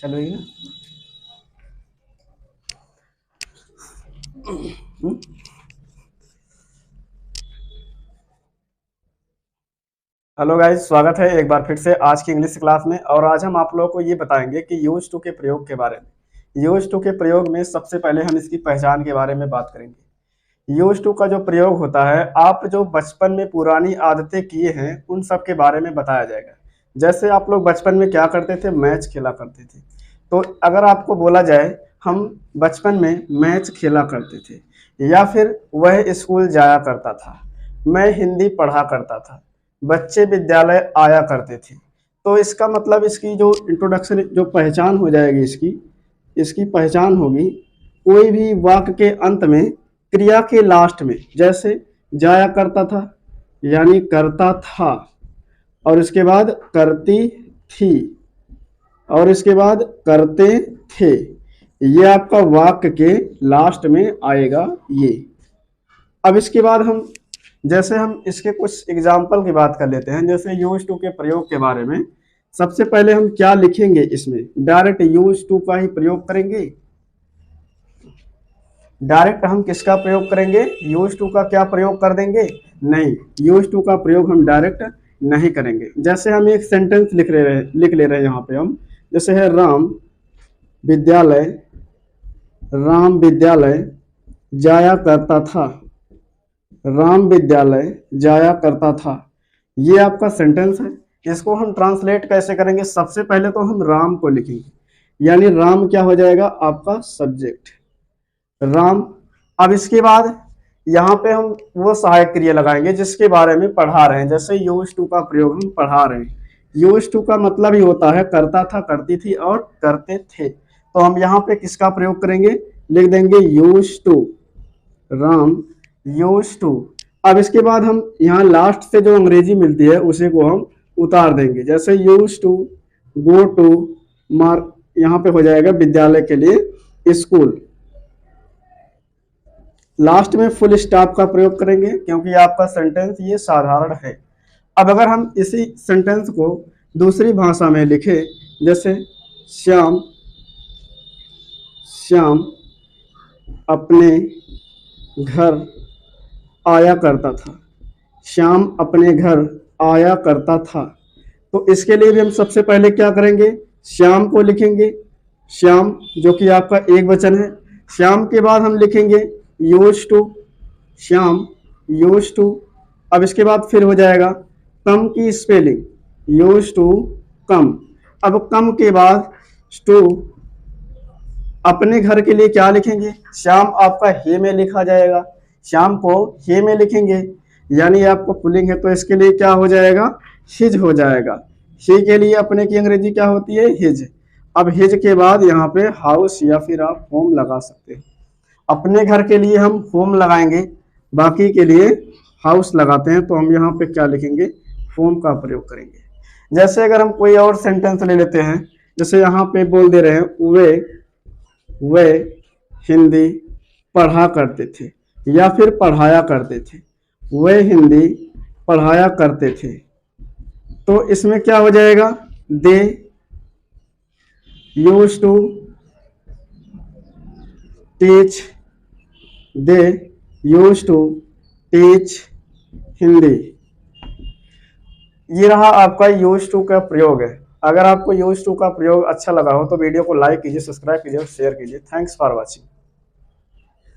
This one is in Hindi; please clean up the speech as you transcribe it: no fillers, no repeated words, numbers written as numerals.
चलो ये हेलो गाइस, स्वागत है एक बार फिर से आज की इंग्लिश क्लास में। और आज हम आप लोगों को ये बताएंगे कि यूज टू के प्रयोग के बारे में। यूज टू के प्रयोग में सबसे पहले हम इसकी पहचान के बारे में बात करेंगे। यूज टू का जो प्रयोग होता है, आप जो बचपन में पुरानी आदतें किए हैं उन सब के बारे में बताया जाएगा। जैसे आप लोग बचपन में क्या करते थे, मैच खेला करते थे। तो अगर आपको बोला जाए हम बचपन में मैच खेला करते थे, या फिर वह स्कूल जाया करता था, मैं हिंदी पढ़ा करता था, बच्चे विद्यालय आया करते थे, तो इसका मतलब इसकी जो इंट्रोडक्शन, जो पहचान हो जाएगी, इसकी इसकी पहचान होगी कोई भी वाक्य के अंत में क्रिया के लास्ट में, जैसे जाया करता था यानी करता था, और इसके बाद करती थी, और इसके बाद करते थे। ये आपका वाक्य के लास्ट में आएगा ये। अब इसके बाद हम इसके कुछ एग्जाम्पल की बात कर लेते हैं। जैसे यूज टू के प्रयोग के बारे में सबसे पहले हम क्या लिखेंगे, इसमें डायरेक्ट यूज टू का ही प्रयोग करेंगे। डायरेक्ट हम किसका प्रयोग करेंगे, यूज टू का क्या प्रयोग कर देंगे? नहीं, यूज टू का प्रयोग हम डायरेक्ट नहीं करेंगे। जैसे हम एक सेंटेंस लिख ले रहे हैं यहाँ पे हम, जैसे है विद्यालय राम विद्यालय जाया करता था, राम विद्यालय जाया करता था। ये आपका सेंटेंस है। इसको हम ट्रांसलेट कैसे करेंगे? सबसे पहले तो हम राम को लिखेंगे, यानी राम क्या हो जाएगा, आपका सब्जेक्ट, राम। अब इसके बाद यहाँ पे हम वो सहायक क्रिया लगाएंगे जिसके बारे में पढ़ा रहे हैं। जैसे यूज टू का प्रयोग हम पढ़ा रहे हैं। यूज टू का मतलब ही होता है करता था, करती थी और करते थे। तो हम यहाँ पे किसका प्रयोग करेंगे, लिख देंगे use to, Ram use to. अब इसके बाद हम यहाँ लास्ट से जो अंग्रेजी मिलती है उसी को हम उतार देंगे। जैसे use to go to mark, यहाँ पे हो जाएगा विद्यालय के लिए स्कूल। लास्ट में फुल स्टॉप का प्रयोग करेंगे क्योंकि आपका सेंटेंस ये साधारण है। अब अगर हम इसी सेंटेंस को दूसरी भाषा में लिखें, जैसे श्याम श्याम अपने घर आया करता था, श्याम अपने घर आया करता था। तो इसके लिए भी हम सबसे पहले क्या करेंगे, श्याम को लिखेंगे, श्याम जो कि आपका एक वचन है। श्याम के बाद हम लिखेंगे use to, Shyam use to. अब इसके बाद फिर हो जाएगा कम की स्पेलिंग, यूज टू कम। अब कम के बाद टू, अपने घर के लिए क्या लिखेंगे, श्याम आपका हे में लिखा जाएगा, श्याम को हे में लिखेंगे, यानी आपको पुलिंग है तो इसके लिए क्या हो जाएगा, हिज हो जाएगा। ही के लिए अपने की अंग्रेजी क्या होती है, हिज। अब हिज के बाद यहाँ पे हाउस या फिर आप होम लगा सकते हैं। अपने घर के लिए हम होम लगाएंगे, बाकी के लिए हाउस लगाते हैं, तो हम यहाँ पे क्या लिखेंगे, होम का प्रयोग करेंगे। जैसे अगर हम कोई और सेंटेंस ले लेते हैं, जैसे यहाँ पे बोल दे रहे हैं वे हिंदी पढ़ा करते थे या फिर पढ़ाया करते थे, वे हिंदी पढ़ाया करते थे। तो इसमें क्या हो जाएगा, they use to teach, they use to teach Hindi. ये रहा आपका यूज टू का प्रयोग है। अगर आपको यूज टू का प्रयोग अच्छा लगा हो तो वीडियो को लाइक कीजिए, सब्सक्राइब कीजिए और शेयर कीजिए। Thanks for watching.